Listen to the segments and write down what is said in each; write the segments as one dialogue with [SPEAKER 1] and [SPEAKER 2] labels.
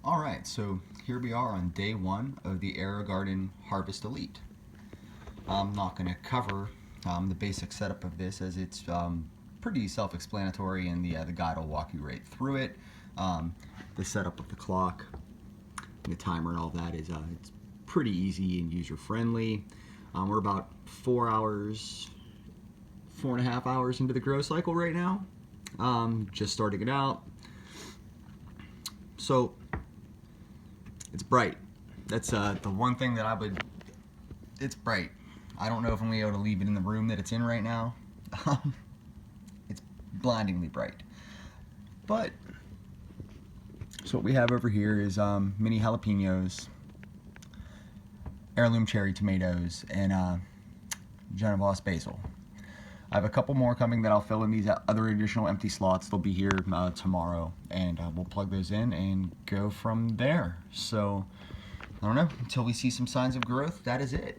[SPEAKER 1] Alright, so here we are on day one of the Aerogarden Harvest Elite. I'm not going to cover the basic setup of this as it's pretty self-explanatory, and the guide will walk you right through it. The setup of the clock, the timer and all that is it's pretty easy and user-friendly. We're about 4.5 hours into the grow cycle right now. Just starting it out. So it's bright. That's the one thing that it's bright. I don't know if I'm going to be able to leave it in the room that it's in right now. It's blindingly bright. But, so what we have over here is mini jalapenos, heirloom cherry tomatoes, and Genovese basil. I have a couple more coming that I'll fill in these other additional empty slots. They'll be here tomorrow, and we'll plug those in and go from there. So, I don't know, until we see some signs of growth, that is it.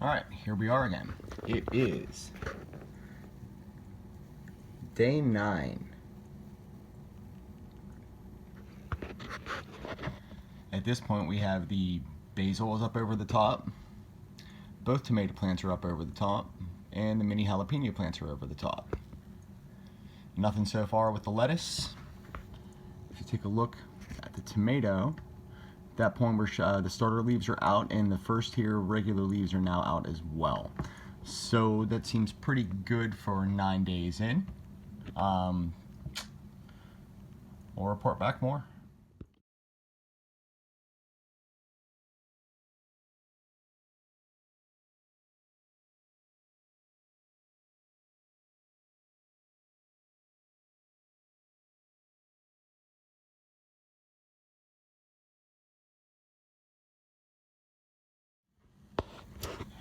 [SPEAKER 1] Alright, here we are again. It is day 9. At this point, we have the basil is up over the top, both tomato plants are up over the top, and the mini jalapeno plants are over the top. Nothing so far with the lettuce. If you take a look at the tomato, at that point where the starter leaves are out and the first tier regular leaves are now out as well. So that seems pretty good for 9 days in. We'll report back more.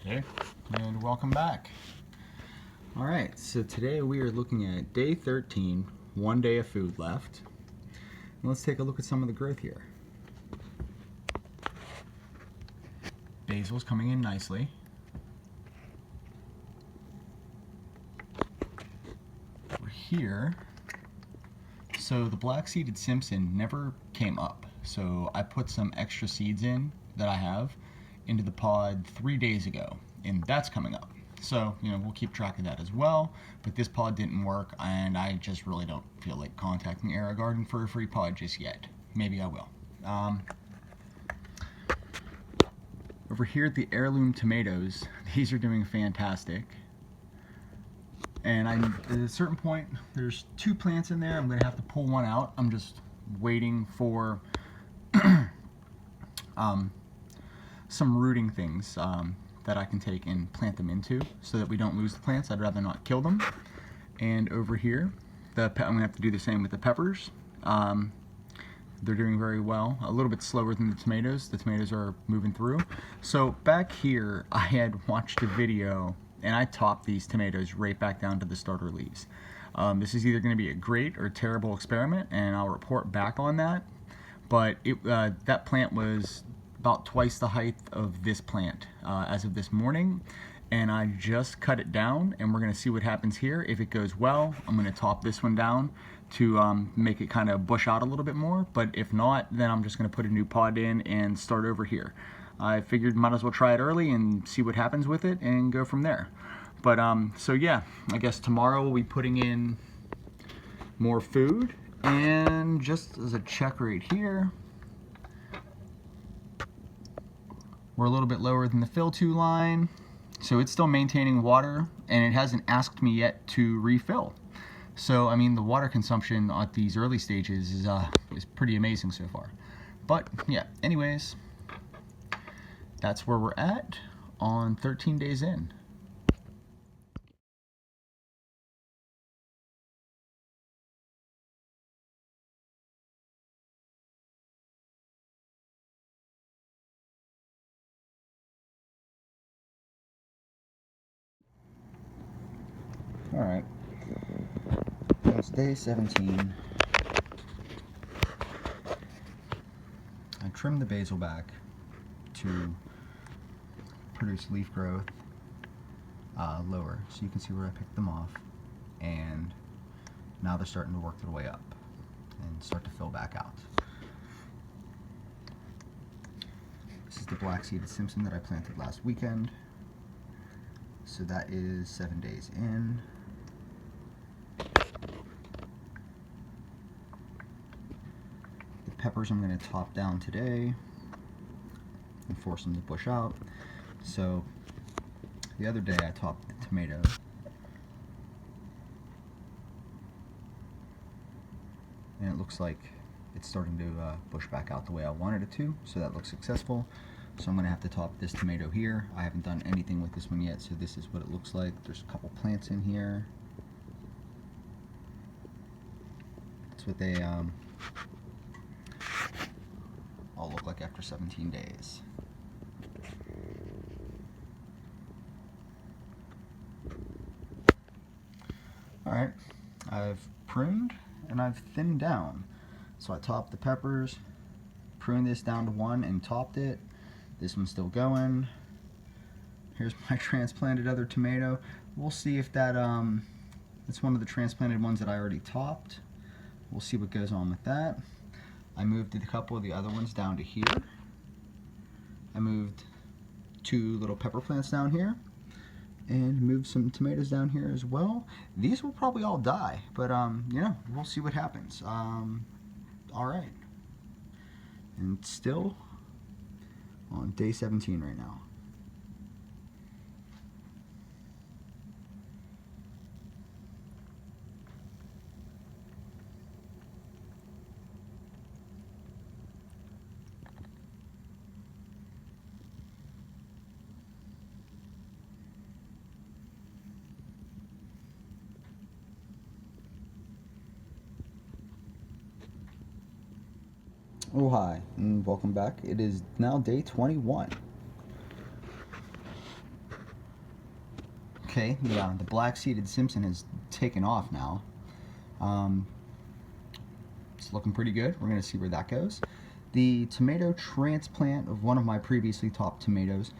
[SPEAKER 1] Okay, and welcome back. Alright, so today we are looking at day 13, 1 day of food left. And let's take a look at some of the growth here. Basil's coming in nicely. Over here, so the black-seeded Simpson never came up. So I put some extra seeds in that I have into the pod 3 days ago, and that's coming up. So, we'll keep track of that as well, but this pod didn't work, and I just really don't feel like contacting Aerogarden for a free pod just yet. Maybe I will. Over here at the heirloom tomatoes, these are doing fantastic. And at a certain point, there's 2 plants in there. I'm going to have to pull one out. I'm just waiting for some rooting things that I can take and plant them into so that we don't lose the plants. I'd rather not kill them. And over here, I'm going to have to do the same with the peppers. They're doing very well, a little bit slower than the tomatoes. The tomatoes are moving through. So back here, I had watched a video and I topped these tomatoes right back down to the starter leaves. This is either going to be a great or terrible experiment, and I'll report back on that. But that plant was about twice the height of this plant as of this morning, and I just cut it down, and we're going to see what happens here. If it goes well, I'm going to top this one down to make it kind of bush out a little bit more, but if not, then I'm just going to put a new pod in and start over here. I figured might as well try it early and see what happens with it and go from there. But so yeah, I guess tomorrow we'll be putting in more food, and just as a check right here, we're a little bit lower than the fill-to line, so it's still maintaining water, and it hasn't asked me yet to refill. So, I mean, the water consumption at these early stages is pretty amazing so far. But, yeah, anyways, that's where we're at on 13 days in. Alright, it's day 17. I trimmed the basil back to produce leaf growth lower, so you can see where I picked them off. and now they're starting to work their way up and start to fill back out. This is the black-seeded Simpson that I planted last weekend. So that is 7 days in. The peppers I'm going to top down today and force them to bush out. So the other day I topped the tomato. And it looks like it's starting to bush back out the way I wanted it to, so that looks successful. So I'm going to have to top this tomato here. I haven't done anything with this one yet, so this is what it looks like. There's a couple plants in here. That's what they all look like after 17 days. Alright, I've pruned and I've thinned down. So I topped the peppers, pruned this down to 1 and topped it. This one's still going. Here's my transplanted other tomato. We'll see if that it's one of the transplanted ones that I already topped. We'll see what goes on with that. I moved a couple of the other ones down to here. I moved 2 little pepper plants down here and moved some tomatoes down here as well. These will probably all die, but you know, we'll see what happens. All right, and still on day 17 right now. Oh hi, and welcome back. It is now day 21. Okay, the black-seeded Simpson has taken off now. It's looking pretty good. We're going to see where that goes. The tomato transplant of one of my previously topped tomatoes,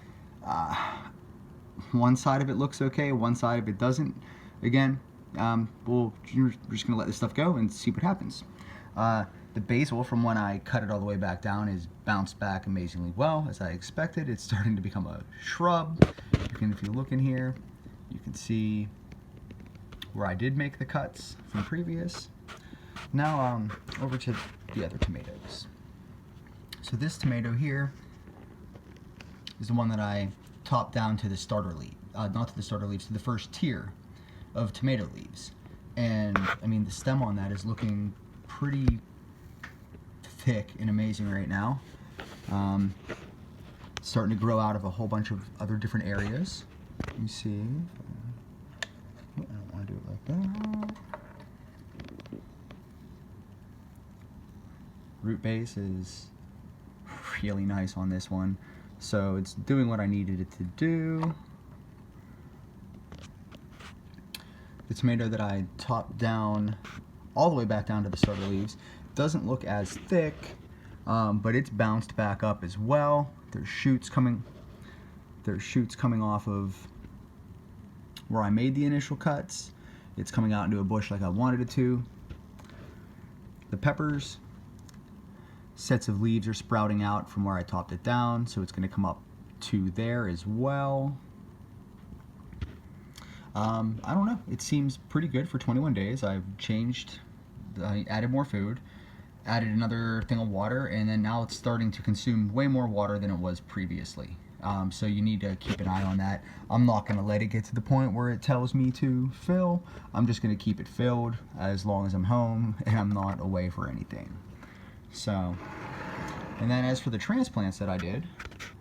[SPEAKER 1] one side of it looks okay, one side of it doesn't. Again, we're just going to let this stuff go and see what happens. The basil, from when I cut it all the way back down, is bounced back amazingly well, as I expected. It's starting to become a shrub. If you look in here, you can see where I did make the cuts from previous. Now over to the other tomatoes. So this tomato here is the one that I topped down to the starter leaf, not to the starter leaves, to the first tier of tomato leaves. And I mean, the stem on that is looking pretty thick and amazing right now. Starting to grow out of a whole bunch of other different areas. Let me see. I don't want to do it like that. Root base is really nice on this one, so it's doing what I needed it to do. The tomato that I topped down all the way back down to the starter leaves doesn't look as thick, but it's bounced back up as well. There's shoots coming off of where I made the initial cuts. It's coming out into a bush like I wanted it to. The peppers, sets of leaves are sprouting out from where I topped it down, so it's going to come up to there as well. I don't know, it seems pretty good for 21 days. I added more food, added another thing of water, and then now it's starting to consume way more water than it was previously. So you need to keep an eye on that. I'm not going to let it get to the point where it tells me to fill. I'm just going to keep it filled as long as I'm home and I'm not away for anything. So, and then as for the transplants that I did,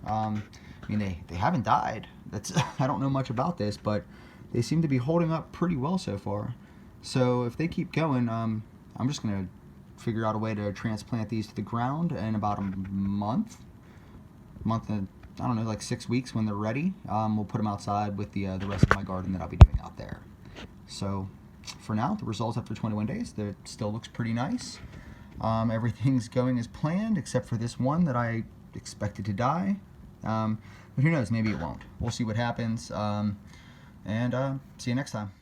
[SPEAKER 1] I mean, they haven't died. I don't know much about this, but they seem to be holding up pretty well so far. So if they keep going, I'm just going to figure out a way to transplant these to the ground in about a month and I don't know, like 6 weeks when they're ready. We'll put them outside with the rest of my garden that I'll be doing out there. So for now, the results after 21 days, it still looks pretty nice. Everything's going as planned except for this one that I expected to die. But who knows, maybe it won't. We'll see what happens. And see you next time.